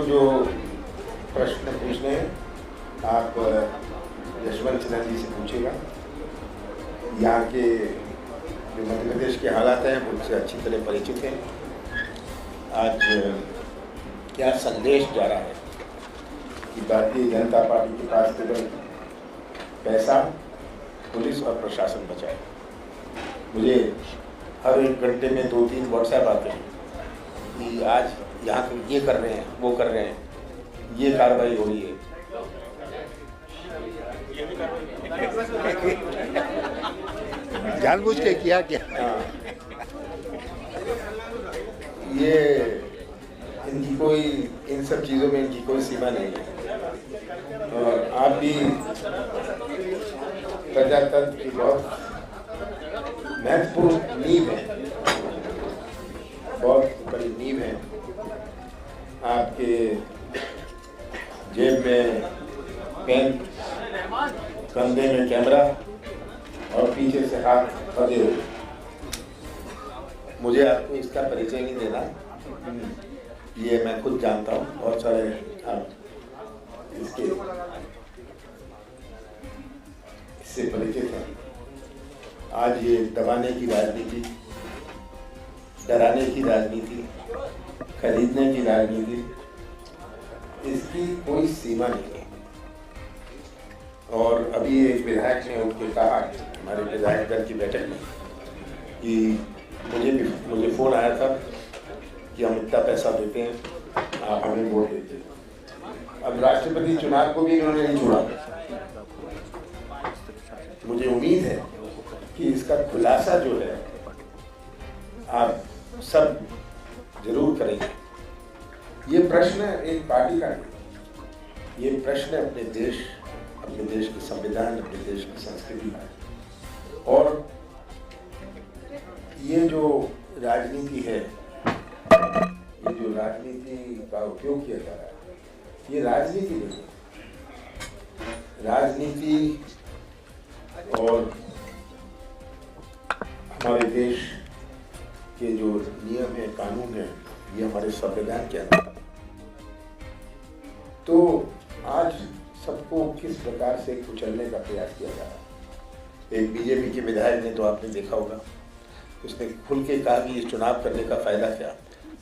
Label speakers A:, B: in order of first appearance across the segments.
A: जो प्रश्न पूछने हैं आप यशवंत सिन्हा जी से पूछेगा। यहाँ के जो मध्य प्रदेश के हालात हैं उनसे अच्छी तरह परिचित हैं। आज क्या संदेश जा रहा है कि भारतीय जनता पार्टी के पास केवल पैसा, पुलिस और प्रशासन बचा है। मुझे हर एक घंटे में 2-3 व्हाट्सएप आते हैं कि आज यहाँ ये कर रहे हैं, वो कर रहे हैं, ये कार्रवाई हो रही है।
B: जानबूझ के किया क्या?
A: हाँ, ये इनकी कोई, इन सब चीज़ों में इनकी कोई सीमा नहीं है। और आप भी प्रजातंत्र की बहुत महत्वपूर्ण नींव है, बहुत बड़ी नींव है। आपके जेब में पेन, कंधे में कैमरा और पीछे से हाथ फंसे हुए। मुझे आपको इसका परिचय नहीं देना, ये मैं खुद जानता हूँ। बहुत सारे आप इससे परिचित हैं। आज ये दबाने की राजनीति, डराने की राजनीति, खरीदने की राजनीति, इसकी कोई सीमा नहीं है। और अभी एक विधायक ने उनके कहा हमारे विधायक दल की बैठक में कि मुझे फ़ोन आया था कि हम इतना पैसा देते हैं, आप हमें वोट देते हैं। अब राष्ट्रपति चुनाव को भी इन्होंने नहीं छोड़ा। मुझे उम्मीद है कि इसका खुलासा जो है आप सब जरूर करेंगे। ये प्रश्न एक पार्टी का नहीं, ये प्रश्न अपने देश के संविधान, अपने देश की संस्कृति का है। और ये जो राजनीति है, ये जो राजनीति का उपयोग किया जा रहा है, ये राजनीति नहीं है। राजनीति और हमारे देश के जो नियम है, कानून है, ये हमारे संविधान के अंदर। तो आज सबको किस प्रकार से कुचलने का प्रयास किया जा रहा है। एक बीजेपी के विधायक ने, तो आपने देखा होगा, उसने खुल के कहा कि ये चुनाव करने का फायदा क्या,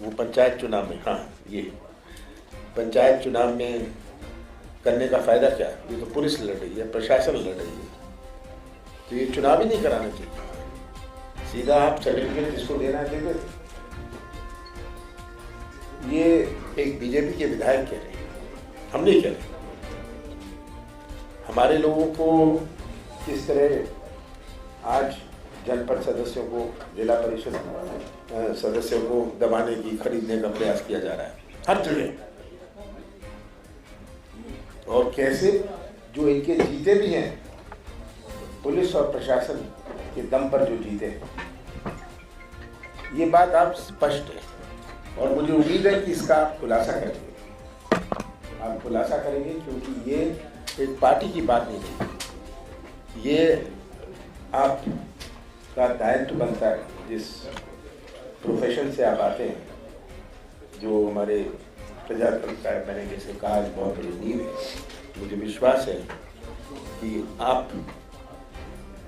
A: वो पंचायत चुनाव में, हाँ ये पंचायत चुनाव में करने का फायदा क्या, ये तो पुलिस लड़ रही है, प्रशासन लड़ रही है, तो ये चुनाव ही नहीं कराना चाहिए। सीधा आप सर्टिफिकेट जिसको देना है दे दे। ये एक बीजेपी के विधायक कह रहे हैं, हम नहीं कह रहे। हमारे लोगों को किस तरह आज जनपद सदस्यों को, जिला परिषद सदस्यों को दबाने की, खरीदने का प्रयास किया जा रहा है हर जगह। और कैसे जो इनके जीते भी हैं, पुलिस और प्रशासन के दम पर जो जीते हैं, ये बात आप स्पष्ट है। और मुझे उम्मीद है कि इसका आप खुलासा करेंगे, आप खुलासा करेंगे, क्योंकि ये एक पार्टी की बात नहीं है। ये आपका दायित्व बनता है, जिस प्रोफेशन से आप आते हैं, जो हमारे प्रजातंत्र, मैंने जैसे कहा, बहुत बड़ी नींव है। मुझे विश्वास है कि आप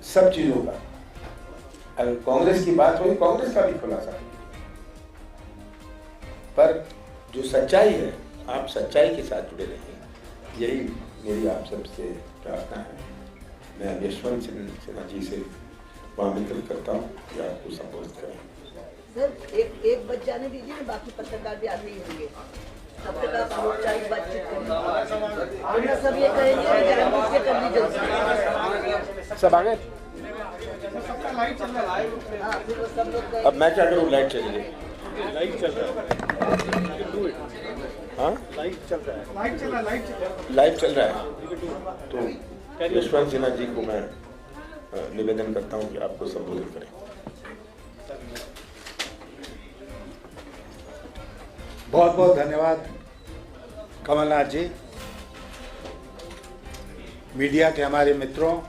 A: सब चीज़ों का, अगर कांग्रेस की बात हुई, कांग्रेस का भी खुलासा, पर जो सच्चाई है, आप सच्चाई के साथ जुड़े रहें। यही मेरी आप सबसे प्रार्थना है। मैं यशवंत सिन्हा जी से आमंत्रित करता हूँ कि आपको संबोधित करें।
C: सर, एक बच जाने दीजिए ना, बाकी पत्रकार भी आते ही होंगे, तब तक आप औपचारिक बातचीत करें। सब ये कहेंगे कि कर लीजिए।
A: सब आ गए?
C: हाँ, फिर वो सब लोग
A: अब मैं क्या करूँ? लाइट चली गई।
D: लाइव चल रहा है।
A: हाँ,
D: लाइव चल रहा है।
A: लाइव चल रहा है। तो यशवंत सिन्हा जी को मैं निवेदन करता हूँ कि आपको संबोधित करें।
B: बहुत बहुत धन्यवाद कमलनाथ जी। मीडिया के हमारे मित्रों,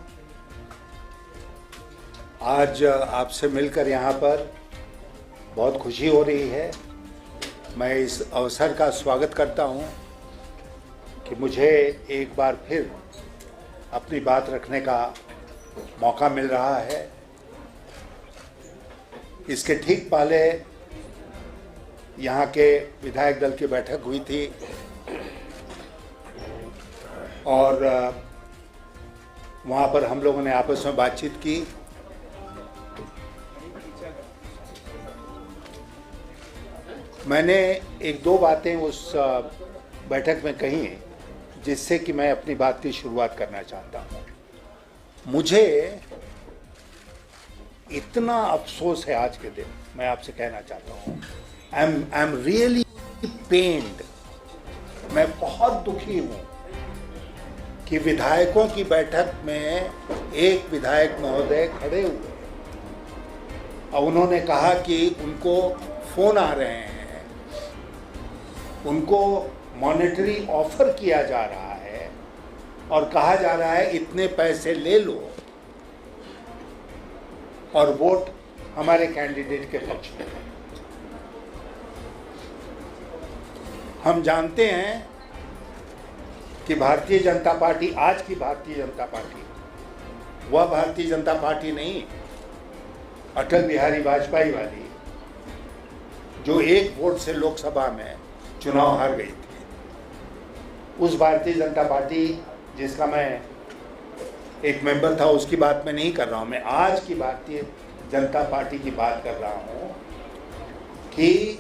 B: आज आपसे मिलकर यहाँ पर बहुत खुशी हो रही है। मैं इस अवसर का स्वागत करता हूं कि मुझे एक बार फिर अपनी बात रखने का मौका मिल रहा है। इसके ठीक पहले यहाँ के विधायक दल की बैठक हुई थी और वहाँ पर हम लोगों ने आपस में बातचीत की। मैंने एक दो बातें उस बैठक में कही जिससे कि मैं अपनी बात की शुरुआत करना चाहता हूँ। मुझे इतना अफसोस है आज के दिन, मैं आपसे कहना चाहता हूँ, आई एम रियली पेन्ड। मैं बहुत दुखी हूँ कि विधायकों की बैठक में एक विधायक महोदय खड़े हुए और उन्होंने कहा कि उनको फोन आ रहे हैं, उनको मॉनेटरी ऑफर किया जा रहा है और कहा जा रहा है इतने पैसे ले लो और वोट हमारे कैंडिडेट के पक्ष में। हम जानते हैं कि भारतीय जनता पार्टी, आज की भारतीय जनता पार्टी, वह भारतीय जनता पार्टी नहीं अटल बिहारी वाजपेयी वाली, जो एक वोट से लोकसभा में चुनाव हार गई थी। उस भारतीय जनता पार्टी जिसका मैं एक मेंबर था, उसकी बात मैं नहीं कर रहा हूं। मैं आज की भारतीय जनता पार्टी की बात कर रहा हूं कि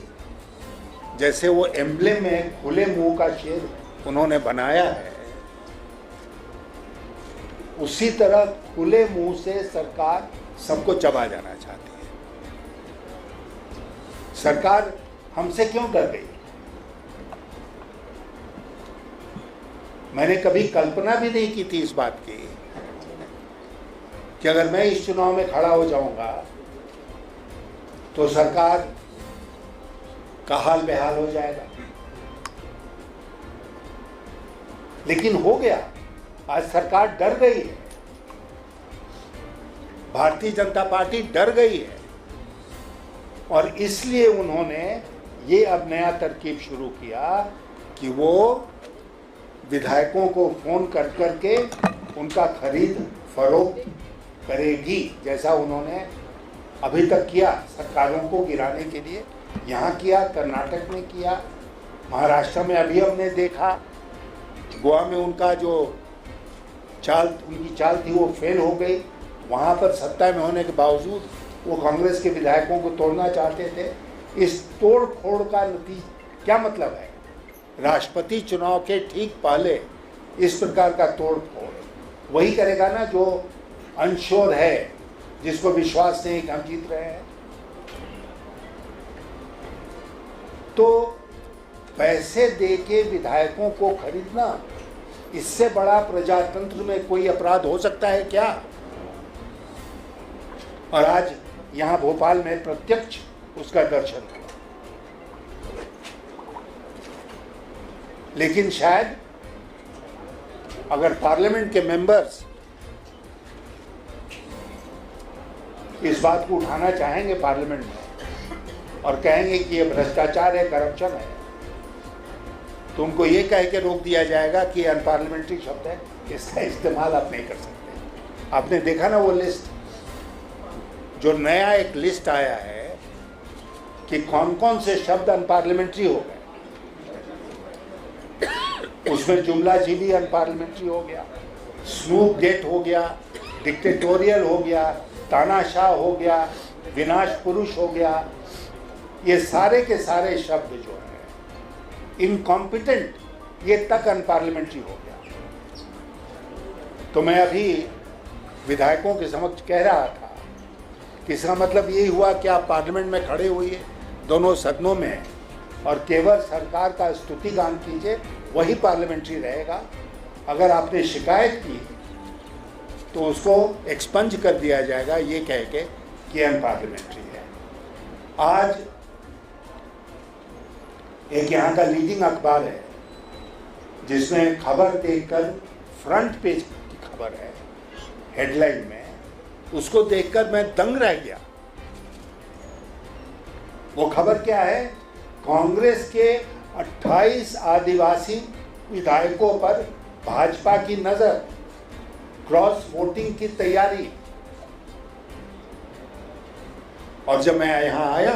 B: जैसे वो एम्ब्लेम में खुले मुंह का शेर उन्होंने बनाया है, उसी तरह खुले मुंह से सरकार सबको चबा जाना चाहती है। सरकार हमसे क्यों डर गई? मैंने कभी कल्पना भी नहीं की थी इस बात की कि अगर मैं इस चुनाव में खड़ा हो जाऊंगा तो सरकार का हाल बेहाल हो जाएगा। लेकिन हो गया। आज सरकार डर गई है, भारतीय जनता पार्टी डर गई है और इसलिए उन्होंने ये अब नया तरकीब शुरू किया कि वो विधायकों को फोन कर करके उनका खरीद फरोख्त करेगी, जैसा उन्होंने अभी तक किया सरकारों को गिराने के लिए। यहाँ किया, कर्नाटक में किया, महाराष्ट्र में अभी हमने देखा, गोवा में उनका जो उनकी चाल थी वो फेल हो गई। वहाँ पर सत्ता में होने के बावजूद वो कांग्रेस के विधायकों को तोड़ना चाहते थे। इस तोड़ फोड़ का नतीजा क्या मतलब है? राष्ट्रपति चुनाव के ठीक पहले इस प्रकार का तोड़ फोड़ वही करेगा ना जो अनश्योर है, जिसको विश्वास नहीं कि हम जीत रहे हैं। तो पैसे देके विधायकों को खरीदना, इससे बड़ा प्रजातंत्र में कोई अपराध हो सकता है क्या? और आज यहाँ भोपाल में प्रत्यक्ष उसका दर्शन हुआ। लेकिन शायद अगर पार्लियामेंट के मेंबर्स इस बात को उठाना चाहेंगे पार्लियामेंट में और कहेंगे कि ये भ्रष्टाचार है, करप्शन है, तो उनको ये कह के रोक दिया जाएगा कि अनपार्लियामेंट्री शब्द है, इसका इस्तेमाल आप नहीं कर सकते। आपने देखा ना वो लिस्ट, जो नया एक लिस्ट आया है कि कौन कौन से शब्द अनपार्लियामेंट्री हो गए। उसमें जुमला जी भी अनपार्लियामेंट्री हो गया, स्नूप गेट हो गया, डिक्टेटोरियल हो गया, तानाशाह हो गया, विनाश पुरुष हो गया। ये सारे के सारे शब्द जो है इनकॉम्पिटेंट, ये तक अनपार्लियामेंट्री हो गया। तो मैं अभी विधायकों के समक्ष कह रहा था कि इसका मतलब यही हुआ कि आप पार्लियामेंट में खड़े हुए दोनों सदनों में और केवल सरकार का स्तुति गान कीजिए, वही पार्लियामेंट्री रहेगा। अगर आपने शिकायत की तो उसको एक्सपंज कर दिया जाएगा, ये कह के कि अनपार्लियामेंट्री है। आज एक यहाँ का लीडिंग अखबार है जिसमें खबर देखकर, फ्रंट पेज की खबर है हेडलाइन में, उसको देखकर मैं दंग रह गया। वो खबर क्या है कांग्रेस के 28 आदिवासी विधायकों पर भाजपा की नजर, क्रॉस वोटिंग की तैयारी। और जब मैं यहाँ आया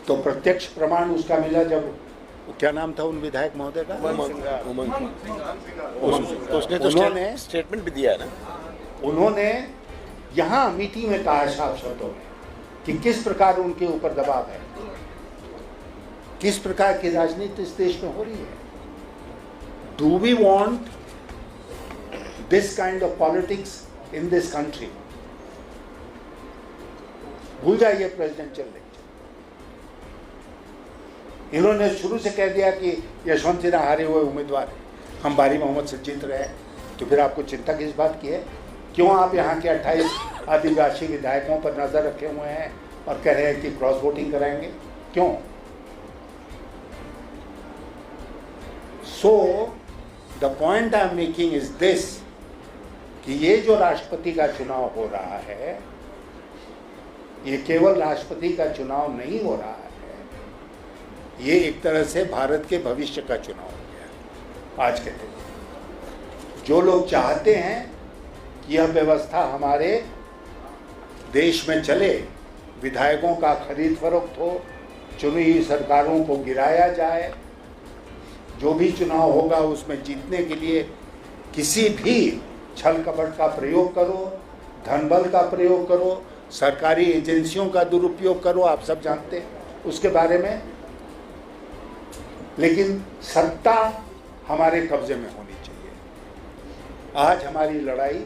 B: तो प्रत्यक्ष प्रमाण उसका मिला, जब क्या नाम था उन विधायक महोदय का,
E: उसने तो स्टेटमेंट भी दिया है ना।
B: उन्होंने यहाँ मीटिंग में कहा साफ शब्दों में कि किस प्रकार उनके ऊपर दबाव है, किस प्रकार की राजनीति इस देश में हो रही है। Do we want this kind of politics in this country? भूल जाइए प्रेसिडेंशियल इलेक्शन। इन्होंने शुरू से कह दिया कि यशवंत सिन्हा हारे हुए उम्मीदवार हैं, हम बारी मोहम्मद से जीत रहे हैं। तो फिर आपको चिंता किस बात की है? क्यों आप यहाँ के 28 आदिवासी विधायकों पर नजर रखे हुए हैं और कह रहे हैं कि क्रॉस वोटिंग कराएंगे? क्यों? So the point I am making is this कि ये जो राष्ट्रपति का चुनाव हो रहा है, ये केवल राष्ट्रपति का चुनाव नहीं हो रहा है, ये एक तरह से भारत के भविष्य का चुनाव हो गया आज के दिन। जो लोग चाहते हैं कि यह व्यवस्था हमारे देश में चले, विधायकों का खरीद फरोख्त हो, चुनी हुई सरकारों को गिराया जाए, जो भी चुनाव होगा उसमें जीतने के लिए किसी भी छल कपट का प्रयोग करो, धनबल का प्रयोग करो, सरकारी एजेंसियों का दुरुपयोग करो, आप सब जानते हैं उसके बारे में। लेकिन सत्ता हमारे कब्जे में होनी चाहिए। आज हमारी लड़ाई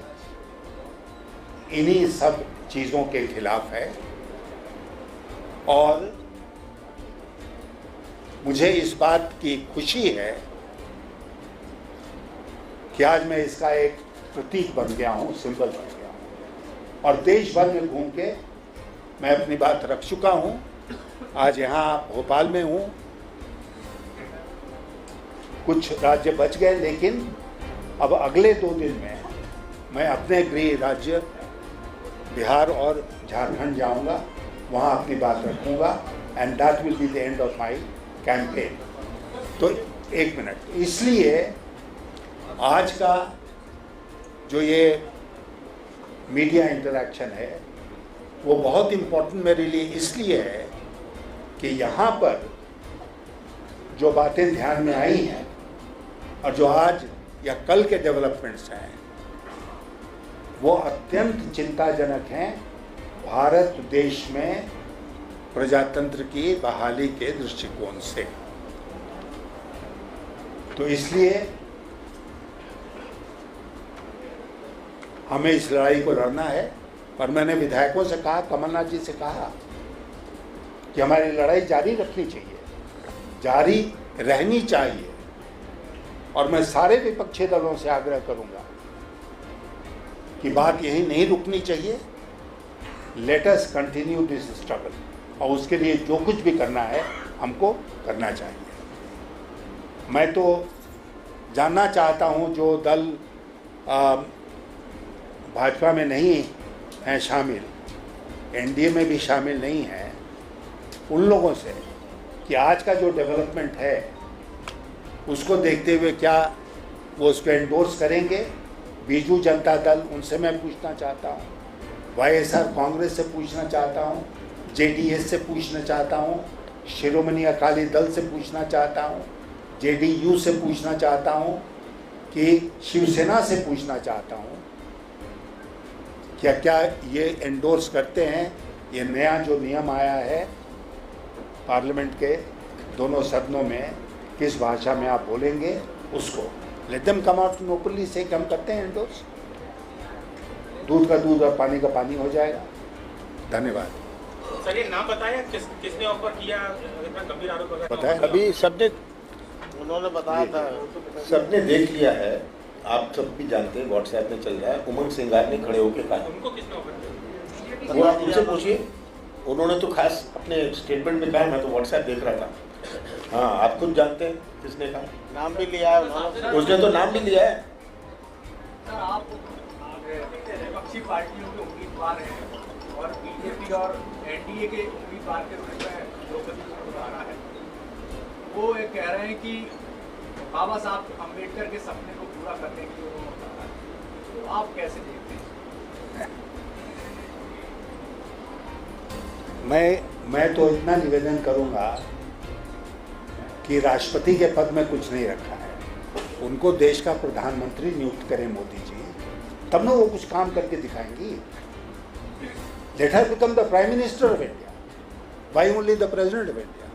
B: इन्हीं सब चीज़ों के खिलाफ है और मुझे इस बात की खुशी है कि आज मैं इसका एक प्रतीक बन गया हूँ, सिंबल बन गया हूँ और देश भर में घूम के मैं अपनी बात रख चुका हूँ। आज यहाँ भोपाल में हूँ, कुछ राज्य बच गए, लेकिन अब अगले 2 दिन में मैं अपने गृह राज्य बिहार और झारखंड जाऊंगा, वहाँ अपनी बात रखूंगा and that will be the end of my campaign. तो 1 मिनट, इसलिए आज का जो ये मीडिया इंटरेक्शन है वो बहुत इम्पोर्टेंट मेरे लिए इसलिए है कि यहाँ पर जो बातें ध्यान में आई हैं और जो आज या कल के डेवलपमेंट्स हैं वो अत्यंत चिंताजनक हैं भारत देश में प्रजातंत्र की बहाली के दृष्टिकोण से। तो इसलिए हमें इस लड़ाई को लड़ना है। और मैंने विधायकों से कहा, कमलनाथ जी से कहा कि हमारी लड़ाई जारी रखनी चाहिए, जारी रहनी चाहिए। और मैं सारे विपक्षी दलों से आग्रह करूंगा कि बात यही नहीं रुकनी चाहिए। Let us continue this struggle और उसके लिए जो कुछ भी करना है हमको करना चाहिए। मैं तो जानना चाहता हूं जो दल भाजपा में नहीं हैं शामिल, एनडीए में भी शामिल नहीं हैं, उन लोगों से कि आज का जो डेवलपमेंट है उसको देखते हुए क्या वो उसको एंडोर्स करेंगे। बीजू जनता दल, उनसे मैं पूछना चाहता हूँ, वाईएसआर कांग्रेस से पूछना चाहता हूँ, जेडीएस से पूछना चाहता हूँ, शिरोमणि अकाली दल से पूछना चाहता हूँ, जेडीयू से पूछना चाहता हूँ, कि शिवसेना से पूछना चाहता हूँ क्या ये एंडोर्स करते हैं ये नया जो नियम आया है पार्लियामेंट के दोनों सदनों में, किस भाषा में आप बोलेंगे उसको। Let them come out openly से हम करते हैं एंडोर्स, दूध का दूध और पानी का पानी हो जाएगा। धन्यवाद।
F: सर ये नाम बताया किसने ऑफर किया, इतना गंभीर आरोप लगा
B: बताया
E: अभी सबने उन्होंने बताया था,
A: सबने देख लिया है, आप सब भी जानते हैं, व्हाट्सएप में चल रहा है। उमंग सिंगार ने खड़े होकर कहा,
F: उनको किसने ऑफर किया?
A: वो आप उनसे पूछिए, उन्होंने तो खास अपने स्टेटमेंट में कहा, मैं तो व्हाट्सएप देख रहा था। हाँ, आप खुद जानते हैं किसने कहा,
E: नाम भी लिया है उन्होंने।
A: उसने तो नाम भी लिया है।
F: सर आप विपक्षी पार्टियों के उम्मीदवार हैं
D: और बीजेपी और एनडीए के उम्मीदवार के रूप में द्रौपदी मुर्मू आ रहा है, वो ये कह रहे हैं कि बाबा साहब अम्बेडकर के सपने को पूरा करने के लिए उन्होंने उतारा है, तो आप कैसे देखते हैं?
B: मैं तो इतना निवेदन करूंगा कि राष्ट्रपति के पद में कुछ नहीं रखा है, उनको देश का प्रधानमंत्री नियुक्त करें मोदी जी, तब ना वो कुछ काम करके दिखाएंगी। Let her become the prime minister of India, why only the president of India.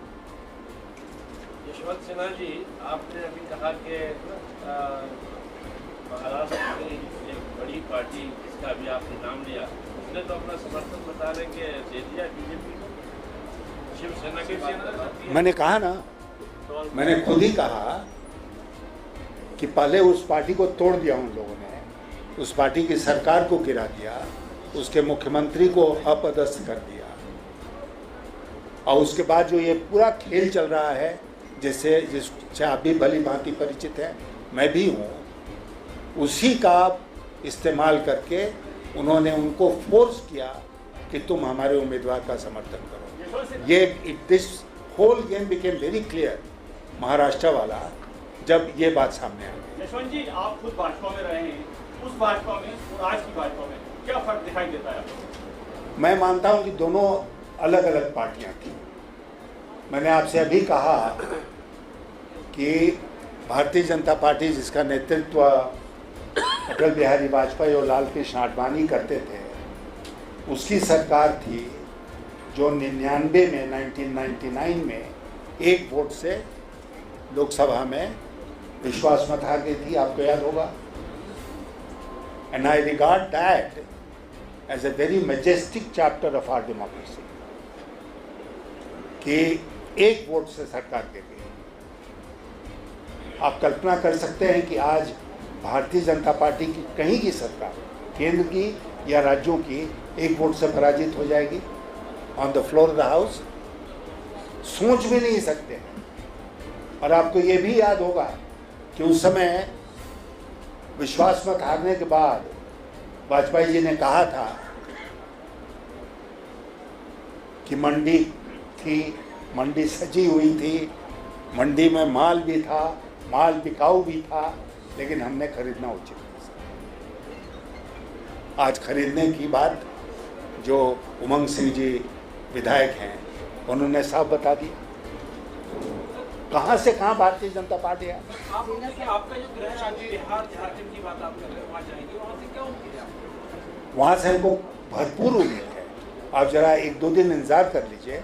G: Yashwant Sinha ji, आपने अभी कहा कि महाराष्ट्र में एक बड़ी पार्टी जिसका अभी आपने नाम लिया, उसने तो अपना समर्थन बता रहे कि दे दिया बीजेपी को, शिवसेना के बात।
B: मैंने कहा ना, मैंने खुद ही कहा कि पहले उस पार्टी को तोड़ दिया उन लोगों ने, उस पार्टी की सरकार को गिरा दिया, उसके मुख्यमंत्री को अपदस्थ कर दिया, और उसके बाद जो ये पूरा खेल चल रहा है जिससे आप भी भली भांति परिचित हैं, मैं भी हूँ, उसी का इस्तेमाल करके उन्होंने उनको फोर्स किया कि तुम हमारे उम्मीदवार का समर्थन करो। ये this whole game became very clear Maharashtra वाला जब ये बात सामने आ गई।
D: यशवंत जी, आप खुद भाजपा में रहे हैं, उस भाजपा में और आज की भाजपा में क्या फर्क दिखाई देता है आपको?
B: मैं मानता हूं कि दोनों अलग अलग पार्टियां थी। मैंने आपसे अभी कहा कि भारतीय जनता पार्टी जिसका नेतृत्व अटल बिहारी वाजपेयी और लाल कृष्ण आडवाणी करते थे, उसकी सरकार थी जो 1999 में एक वोट से लोकसभा में विश्वास मत हार गई थी, आपको याद होगा। And I regard that as a very majestic chapter of our democracy कि एक वोट से सरकार गिर गई। आप कल्पना कर सकते हैं कि आज भारतीय जनता पार्टी की कहीं की सरकार, केंद्र की या राज्यों की, एक वोट से पराजित हो जाएगी on the floor of the house. सोच भी नहीं सकते हैं। और आपको ये भी याद होगा कि उस समय विश्वास मत हारने के बाद वाजपेयी जी ने कहा था कि मंडी थी, मंडी सजी हुई थी, मंडी में माल भी था, माल बिकाऊ भी था, लेकिन हमने खरीदना उचित नहीं समझा। आज खरीदने की बात जो उमंग सिंह जी विधायक हैं उन्होंने साफ बता दिया। कहाँ से कहाँ भारतीय जनता पार्टी है।
G: आपका जो गृह राज्य बिहार झारखंड की बात आप कर रहे हैं, वहाँ जाएंगे, वहाँ से क्या उम्मीद है?
B: वहाँ से हमको भरपूर उम्मीद है। आप जरा 1-2 दिन इंतजार कर लीजिए,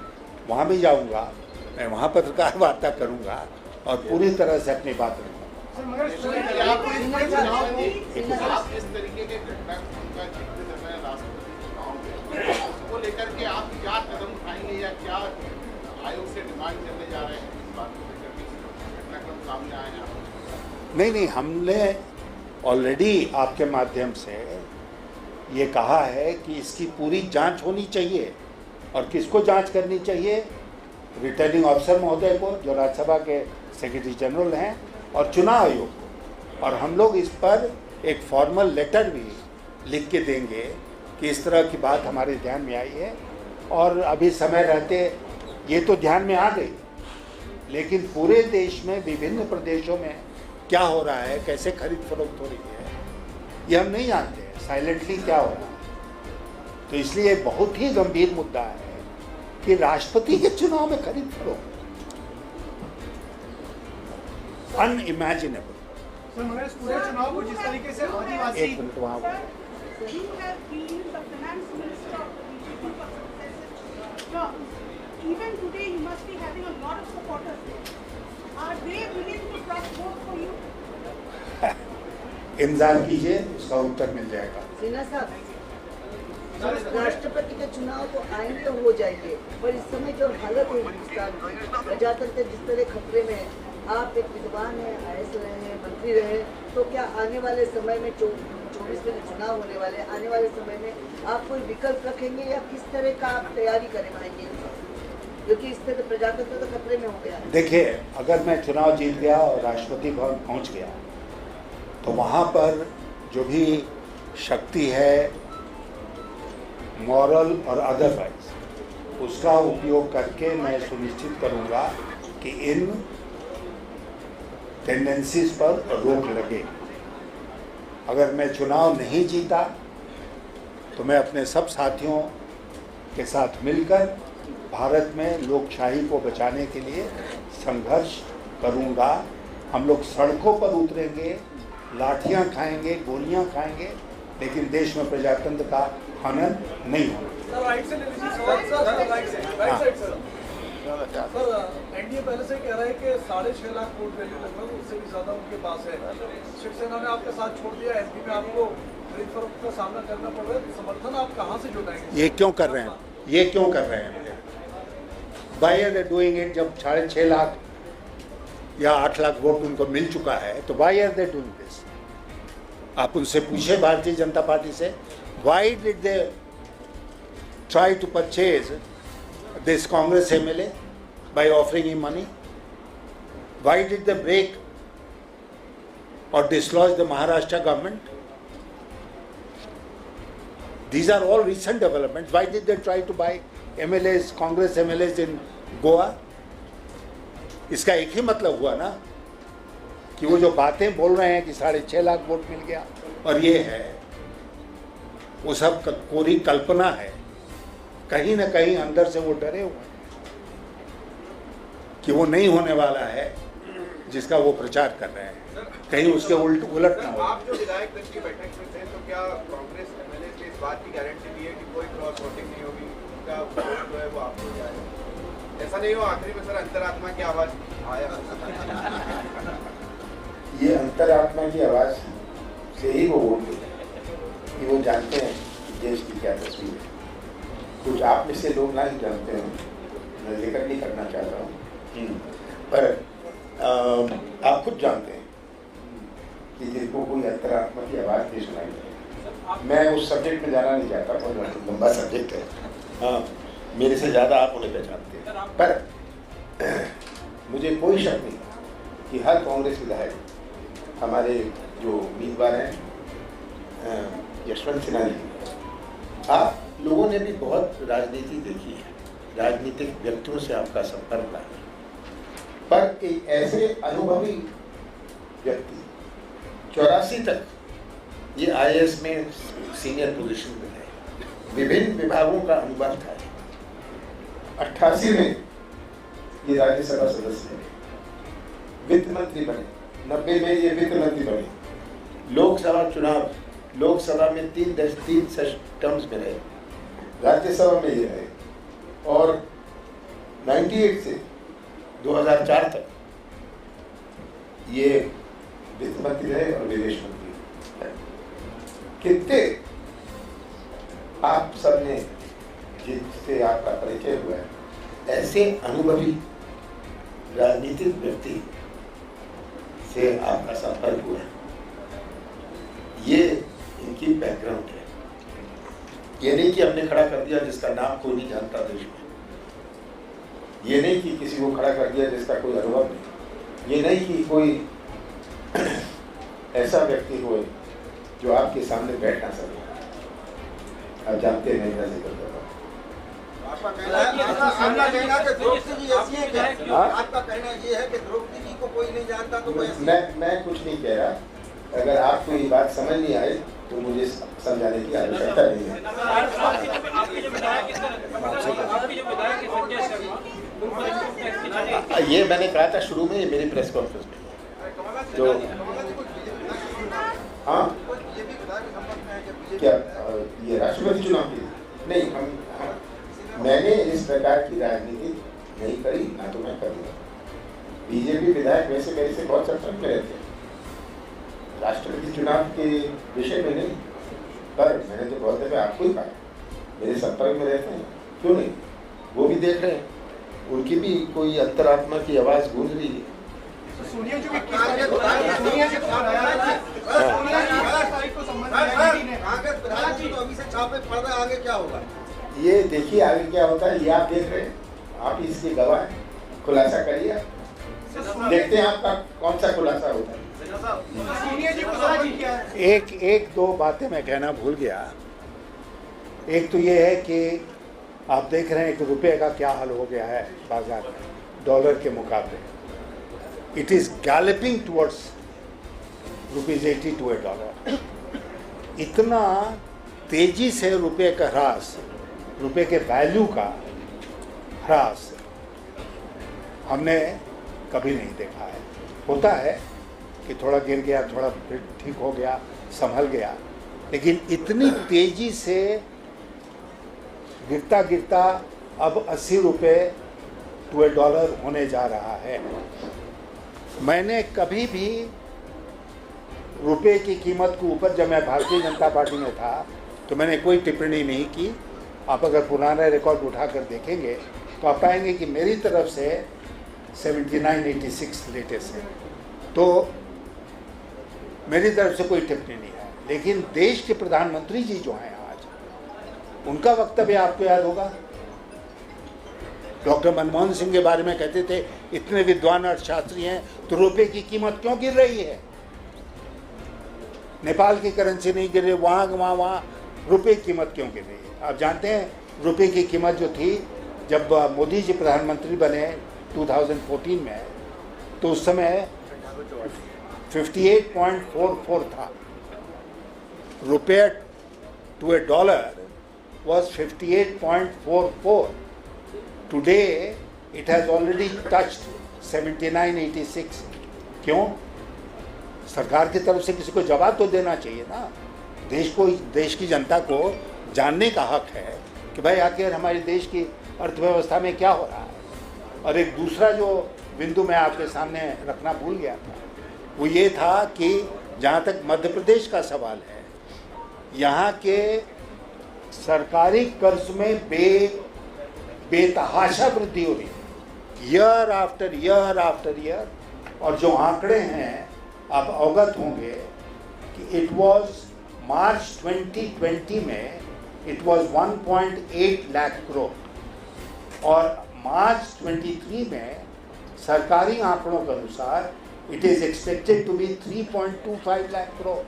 B: वहाँ भी जाऊँगा, मैं वहाँ पत्रकार वार्ता करूँगा और पूरी तरह से अपनी बात रखूँगा।
E: आप इस तरीके के घटना का जिक्र कर रहे हैं राष्ट्रपति चुनाव में, उसको लेकर के आप क्या कदम उठाएंगे या क्या आयोग से डिमांड करने जा रहे हैं इस बात को लेकर के घटनाक्रम सामने आए हैं?
B: नहीं, हमने ऑलरेडी आपके माध्यम से ये कहा है कि इसकी पूरी जांच होनी चाहिए। और किसको जांच करनी चाहिए? रिटर्निंग ऑफिसर महोदय को, जो राज्यसभा के सेक्रेटरी जनरल हैं, और चुनाव आयोग को। और हम लोग इस पर एक फॉर्मल लेटर भी लिख के देंगे कि इस तरह की बात हमारे ध्यान में आई है और अभी समय रहते ये तो ध्यान में आ गई, लेकिन पूरे देश में विभिन्न प्रदेशों में क्या हो रहा है, कैसे खरीद फरोख्त हो रही है, ये हम नहीं जानते हैं साइलेंटली क्या हो रहा है। तो इसलिए बहुत ही गंभीर मुद्दा है कि राष्ट्रपति के चुनाव में खरीद फरोख्त अनइमेजिनेबल।
D: सर, मगर इस पूरे चुनाव को जिस तरीके से आदिवासी
B: एक मिनट वहाँ
H: You have been the finance minister of the BJP for successive terms. Even today, you must be having a lot of supporters there. Are they willing to trust vote for you?
B: इंतजार कीजिए, उसका उत्तर मिल जाएगा।
C: सिन्हा साहब, राष्ट्रपति के चुनाव को आएंगे तो हो जाएंगे, पर इस समय जो हालत है हिंदुस्तान की, प्रजातंत्र जिस तरह खतरे में है, आप एक विद्वान हैं, IAS रहे हैं, मंत्री रहे, तो क्या आने वाले समय में 24 में चुनाव होने वाले, आने वाले समय में आप कोई विकल्प रखेंगे या किस तरह का आप तैयारी करवाएंगे? क्योंकि इस तरह प्रजातंत्र तो खतरे में हो गया है।
B: देखिए, अगर मैं चुनाव जीत गया और राष्ट्रपति भवन पहुंच गया तो वहाँ पर जो भी शक्ति है मॉरल और अदरवाइज, उसका उपयोग करके मैं सुनिश्चित करूंगा कि इन टेंडेंसीज पर रोक लगे। अगर मैं चुनाव नहीं जीता तो मैं अपने सब साथियों के साथ मिलकर भारत में लोकशाही को बचाने के लिए संघर्ष करूंगा। हम लोग सड़कों पर उतरेंगे, लाठियां खाएंगे, गोलियां खाएंगे, लेकिन देश में प्रजातंत्र का हनन नहीं होगा।
I: एनडीए पहले से कह रहा है कि 6.5 लाख वोट वैल्यू लगभग, उससे भी ज्यादा उनके पास है। शिवसेना ने आपका साथ छोड़ दिया, एसपी में आपको खरीद फरोख्त का सामना करना पड़ रहा है, समर्थन आप कहाँ से जुटाएंगे?
B: ये क्यों कर रहे हैं? ये क्यों कर रहे हैं? Why are they doing it? जब 6.5 लाख या 8 लाख वोट उनको मिल चुका है तो why are they doing this? आप उनसे पूछे भारतीय जनता पार्टी से, why did they try to purchase this Congress MLA by offering him money? Why did they break or dislodge the Maharashtra government? These are all recent developments. Why did they try to buy MLAs, Congress MLAs in Goa? इसका एक ही मतलब हुआ ना कि वो जो बातें बोल रहे हैं कि 6.5 लाख वोट मिल गया और ये है, वो सब कोरी कल्पना है। कहीं ना कहीं अंदर से वो डरे हुए हैं कि वो नहीं होने वाला है जिसका वो प्रचार कर रहे हैं, कहीं उसके उलट ना हो।
D: आप जो विधायक दल की बैठक में थे, तो क्या कांग्रेस एमएलए से इस बात की गारंटी दी है कि कोई क्रॉस वोटिंग नहीं होगी, उनका वोट जो है वो आपको जाएगा? ऐसा नहीं हो आखिरी में सर अंतरात्मा की आवाज आया?
A: ये अंतरात्मा की आवाज से ही वो वोट देते कि वो जानते हैं कि देश की क्या तस्वीर है। कुछ आप में से लोग ना ही जानते हैं, मैं जिक्र नहीं करना चाहता हूँ, पर आप खुद जानते हैं कि जिनको कोई अंतरात्मा की आवाज़ नहीं सुनाई देती। मैं उस सब्जेक्ट में जाना नहीं चाहता, बहुत लंबा सब्जेक्ट है। हाँ, मेरे से ज़्यादा आप उन्हें पहचानते हैं, पर मुझे कोई शक नहीं कि हर कांग्रेस विधायक, हमारे जो उम्मीदवार हैं यशवंत सिन्हा जी, आप लोगों ने भी बहुत राजनीति देखी है, राजनीतिक व्यक्तियों से आपका संपर्क रहा है, पर एक ऐसे अनुभवी व्यक्ति 84 तक ये आईएएस में सीनियर पोजीशन में है, विभिन्न विभागों का अनुभव था। 88 में ये राज्यसभा सदस्य बने, वित्त मंत्री बने, 90 में ये वित्त मंत्री बने, लोकसभा चुनाव, लोकसभा में 3 टर्म्स में रहे, राज्यसभा में ये रहे, और 98 से 2004 तक ये वित्त मंत्री रहे और विदेश मंत्री रहे। कितने आप सबने जिनसे आपका परिचय हुआ है, ऐसे अनुभवी राजनीतिक व्यक्ति से आपका संपर्क हुआ है, ये इनकी बैकग्राउंड है। ये नहीं कि हमने खड़ा कर दिया जिसका नाम कोई नहीं जानता देश में, ये नहीं कि किसी को खड़ा कर दिया जिसका कोई अनुभव नहीं, ये नहीं कि कोई ऐसा व्यक्ति हो जो आपके सामने बैठ ना सके। आप जानते हैं मैं जिक्र कर रहा हूँ।
J: आपका कहना ये है कि द्रौपदी जी को कोई नहीं जानता, तो
A: मैं कुछ नहीं कह रहा। अगर आपको ये बात समझ नहीं आई तो मुझे समझाने की आवश्यकता नहीं है। ये मैंने कहा था शुरू में, ये मेरी प्रेस कॉन्फ्रेंस में जो हाँ क्या ये राष्ट्रपति चुनाव की नहीं, मैंने इस प्रकार की राजनीति नहीं करी, ना तो मैं करूँगा। बीजेपी विधायक वैसे मेरे से बहुत संपर्क में रहते हैं, राष्ट्रपति चुनाव के विषय में नहीं, पर मैंने तो बहुत दफे आपको ही कहा मेरे संपर्क में रहते हैं, क्यों नहीं, वो भी देख रहे हैं, उनकी भी कोई अंतरात्मा की आवाज़ गूंज रही है।
J: आगे क्या होगा
A: ये देखिए, आगे क्या होता है ये आप देख रहे हैं, आप इसके गवाह हैं, खुलासा करिए, देखते हैं आपका कौन सा खुलासा होता है। एक दो बातें मैं कहना भूल गया।
B: एक तो ये है कि आप देख रहे हैं कि रुपए का क्या हाल हो गया है बाजार में डॉलर के मुकाबले। It is galloping towards ₹80 to $1। इतना तेजी से रुपए का ह्रास, रुपए के वैल्यू का ह्रास हमने कभी नहीं देखा है। होता है कि थोड़ा गिर गया, थोड़ा फिर ठीक हो गया, संभल गया, लेकिन इतनी तेजी से गिरता गिरता अब ₹80 to $1 होने जा रहा है। मैंने कभी भी रुपए की कीमत के ऊपर, जब मैं भारतीय जनता पार्टी में था तो मैंने कोई टिप्पणी नहीं की। आप अगर पुराना रिकॉर्ड उठाकर देखेंगे तो आप पाएंगे कि मेरी तरफ से 79-86 लेटेस्ट है, तो मेरी तरफ से कोई टिप्पणी नहीं है। लेकिन देश के प्रधानमंत्री जी जो हैं आज, उनका वक्तव्य आपको याद होगा। डॉक्टर मनमोहन सिंह के बारे में कहते थे इतने विद्वान अर्थशास्त्री हैं तो रुपए की कीमत क्यों गिर रही है, नेपाल की करेंसी नहीं गिर रही, वहाँ रुपए की कीमत क्यों गिर रही है। आप जानते हैं रुपए की कीमत जो थी जब मोदी जी प्रधानमंत्री बने 2014 में, तो उस समय 58.44 था। रुपये to $1 was 58.44। Today it has already touched 79.86। क्यों? सरकार की तरफ से किसी को जवाब तो देना चाहिए ना। देश की जनता को जानने का हक है कि भाई आखिर हमारे देश की अर्थव्यवस्था में क्या हो रहा है। और एक दूसरा जो बिंदु मैं आपके सामने रखना भूल गया था, वो ये था कि जहाँ तक मध्य प्रदेश का सवाल है, यहाँ के सरकारी कर्ज में बेतहाशा वृद्धि हो रही है, year after year after year. और जो आंकड़े हैं आप अवगत होंगे कि इट वाज मार्च 2020 में इट वाज 1.8 लाख करोड़ और मार्च 23 में सरकारी आंकड़ों के अनुसार it is expected to be 3.25 lakh crore.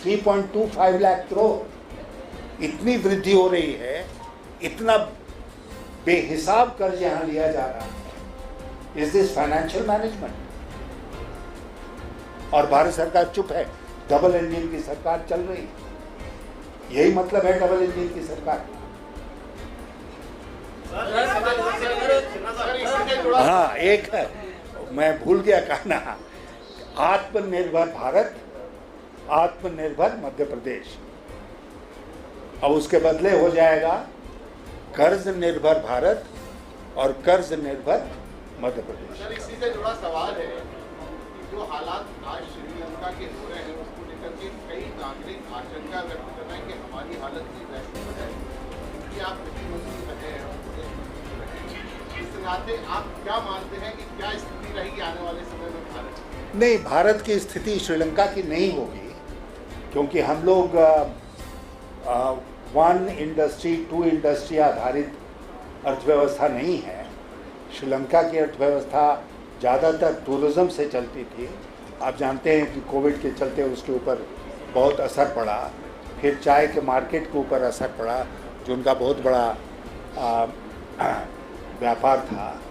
B: 3.25 lakh crore इतनी वृद्धि हो रही है, इतना बेहिसाब कर्ज यहाँ लिया जा रहा है। Is this financial management? और भारत सरकार चुप है, डबल इंजन की सरकार चल रही है। यही मतलब है डबल इंजन की सरकार। हाँ, एक है, मैं भूल गया कहना, आत्मनिर्भर भारत, आत्मनिर्भर मध्य प्रदेश। अब उसके बदले हो जाएगा कर्ज निर्भर भारत और कर्ज निर्भर मध्य प्रदेश।
E: सर, इसी से जुड़ा सवाल है, जो हालात आज श्रीलंका के हो रहे हैं उसको लेकर के कई नागरिक आशंका व्यक्त कर रहे हैं कि हमारी हालत भी वैसी हो जाए, क्योंकि आप मुख्यमंत्री रहे हैं। इस नाते आप क्या मानते हैं कि क्या स्थिति रहेगी आने वाले समय में भारत?
B: नहीं, भारत की स्थिति श्रीलंका की नहीं होगी, क्योंकि हम लोग 1 इंडस्ट्री 2 इंडस्ट्री आधारित अर्थव्यवस्था नहीं है। श्रीलंका की अर्थव्यवस्था ज़्यादातर टूरिज़्म से चलती थी। आप जानते हैं कि कोविड के चलते उसके ऊपर बहुत असर पड़ा, फिर चाय के मार्केट के ऊपर असर पड़ा, जो उनका बहुत बड़ा व्यापार था।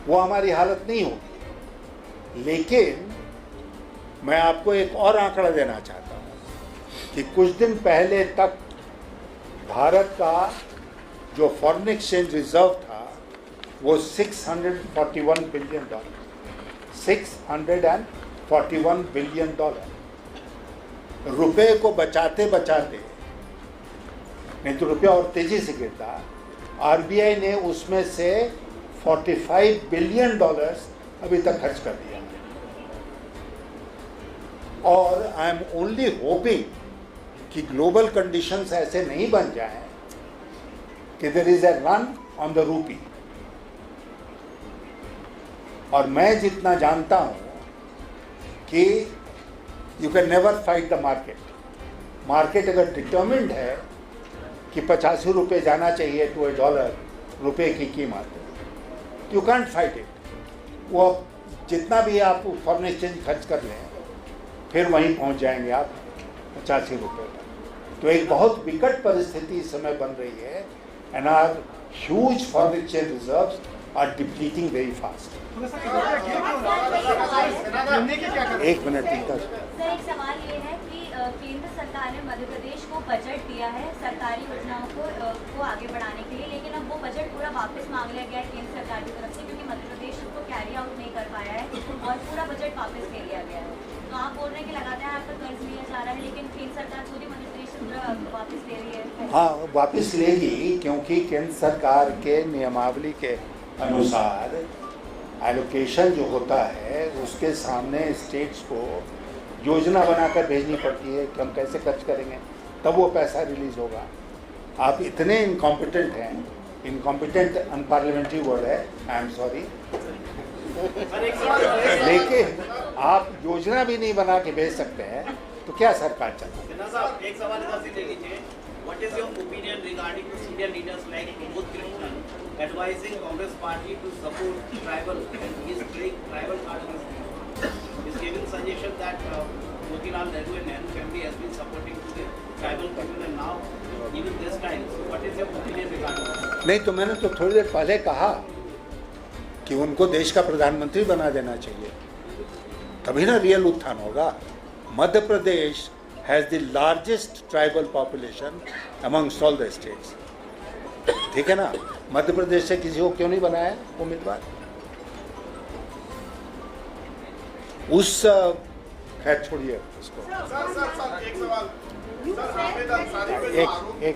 B: वो हमारी हालत नहीं होगी। लेकिन मैं आपको एक और आंकड़ा देना चाहता हूँ कि कुछ दिन पहले तक भारत का जो फॉरेन एक्सचेंज रिजर्व था वो $641 बिलियन। $641 बिलियन। रुपए को बचाते बचाते, नहीं तो रुपया और तेजी से गिरता, आरबीआई ने उसमें से $45 बिलियन अभी तक खर्च कर दिया। और आई एम ओनली होपिंग कि ग्लोबल कंडीशंस ऐसे नहीं बन जाएं कि there is a run on the rupee. और मैं जितना जानता हूं कि you can never fight the market. Market अगर डिटर्मिन्ड है कि 85 रुपये जाना चाहिए टू $1 रुपये की कीमत, यू कैंट फाइट इट। वो जितना भी आप फॉरेन एक्सचेंज खर्च कर लें, फिर वहीं पहुंच जाएंगे आप 85 रुपये तक। तो एक बहुत विकट परिस्थिति इस समय बन रही है and are huge foreign exchange reserves are depleting very fast. एक मिनट
K: सर, एक सवाल ये है कि केंद्र सरकार ने मध्य प्रदेश को बजट दिया है सरकारी योजनाओं को आगे बढ़ाने के लिए, लेकिन अब वो बजट पूरा वापस मांग लिया गया है केंद्र सरकार की तरफ से, क्योंकि मध्य प्रदेश उसको कैरी आउट नहीं कर पाया है और पूरा बजट वापस ले लिया गया है। तो आप बोल रहे हैं कि लगातार आपका कर्ज लिया जा रहा है, लेकिन केंद्र सरकार खुद ही मध्य प्रदेश से पूरा वापस ले रही है।
B: हाँ, वापस लेगी, क्योंकि केंद्र सरकार के नियमावली के अनुसार एलोकेशन जो होता है उसके सामने स्टेट्स को योजना बनाकर भेजनी पड़ती है कि हम कैसे खर्च करेंगे, तब वो पैसा रिलीज होगा। आप इतने इनकॉम्पिटेंट हैं, इनकॉम्पिटेंट अनपार्लियामेंट्री वर्ड है, आई एम सॉरी, लेकिन आप योजना भी नहीं बना के भेज सकते हैं, तो क्या सरकार चलती है?
L: एक सवाल इधर से ले लीजिए। What is your opinion regarding the senior leaders like Pramod Krishnan advising Congress party to support tribal and he is playing tribal card in his game? He is giving suggestion that Motilal Nehru and Nehru family has been supporting to the tribal people and now even this time. So what is your opinion regarding that?
B: नहीं, तो मैंने तो थोड़ी देर पहले कहा कि उनको देश का प्रधानमंत्री बना देना चाहिए, तभी ना रियल उत्थान होगा। Madhya Pradesh has the largest tribal population amongst all the states. ठीक है ना? मध्य प्रदेश से किसी को क्यों नहीं बनाया उम्मीदवार? उस खैर छोड़िए उसको।
E: सर एक सवाल। सर हामिद अंसारी पे जो आरोप
B: एक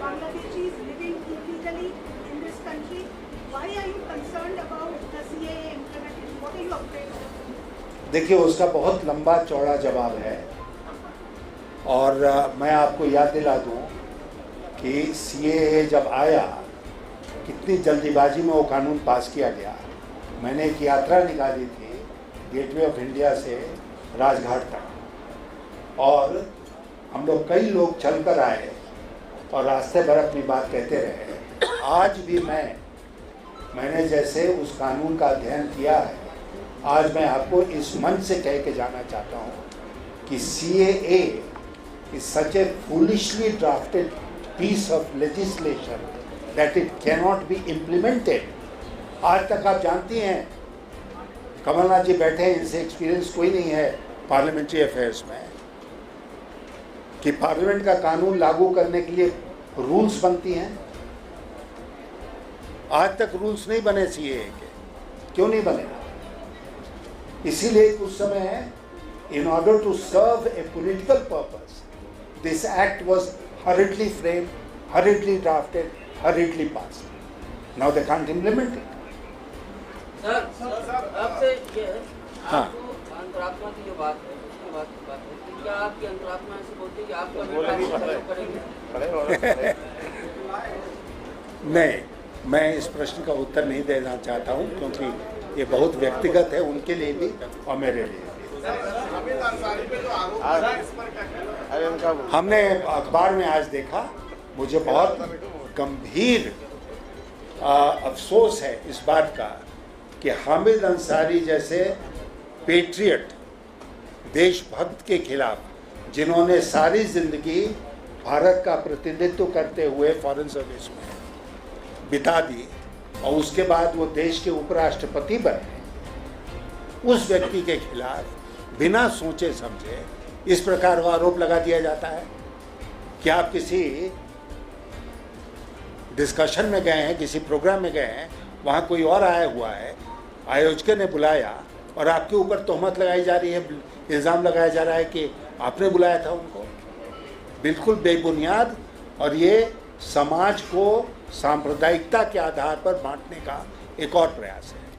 H: Bangladeshis living illegally in this country. Why are you concerned about the CAA implementation? What are you afraid of?
B: देखिए, उसका बहुत लंबा चौड़ा जवाब है और मैं आपको याद दिला दूं कि CAA जब आया, कितनी जल्दीबाजी में वो कानून पास किया गया। मैंने एक यात्रा निकाली थी गेटवे ऑफ इंडिया से राजघाट तक और हम लोग कई लोग चल कर आए और रास्ते भर अपनी बात कहते रहे। आज भी मैंने जैसे उस कानून का अध्ययन किया है, आज मैं आपको इस मंच से कह के जाना चाहता हूँ कि CAA is such a foolishly drafted piece of legislation that it cannot be implemented. आज तक आप जानती हैं, कमलनाथ जी बैठे हैं, इनसे एक्सपीरियंस कोई नहीं है पार्लियामेंट्री अफेयर्स में, कि पार्लियामेंट का कानून लागू करने के लिए रूल्स बनती हैं। आज तक रूल्स नहीं बने CAA के, क्यों नहीं बने? इसीलिए उस समय in order to serve a political purpose this act was hurriedly framed, hurriedly drafted, hurriedly passed. Now they can't implement it.
L: Sir आपसे ये
B: हाँ,
L: अंतरात्मा की जो बात है उसकी बात है कि क्या आपकी अंतरात्मा ऐसे बोलती है कि आप करेंगे?
B: नहीं, मैं इस प्रश्न का उत्तर नहीं देना चाहता हूं, क्योंकि ये बहुत व्यक्तिगत है उनके लिए भी और मेरे लिए भी।
E: हामिद अंसारी पे जो आरोप है इस पर क्या कहना है?
B: हमने अखबार में आज देखा, मुझे बहुत गंभीर अफसोस है इस बात का कि हामिद अंसारी जैसे पेट्रियट, देशभक्त के खिलाफ, जिन्होंने सारी जिंदगी भारत का प्रतिनिधित्व करते हुए फॉरेन सर्विस में बिता दी और उसके बाद वो देश के उपराष्ट्रपति बने, उस व्यक्ति के खिलाफ बिना सोचे समझे इस प्रकार का आरोप लगा दिया जाता है कि आप किसी डिस्कशन में गए हैं, किसी प्रोग्राम में गए हैं, वहाँ कोई और आया हुआ है, आयोजक ने बुलाया और आपके ऊपर तोहमत लगाई जा रही है, इल्ज़ाम लगाया जा रहा है कि आपने बुलाया था उनको। बिल्कुल बेबुनियाद, और ये समाज को सांप्रदायिकता के आधार पर बांटने का एक और प्रयास है।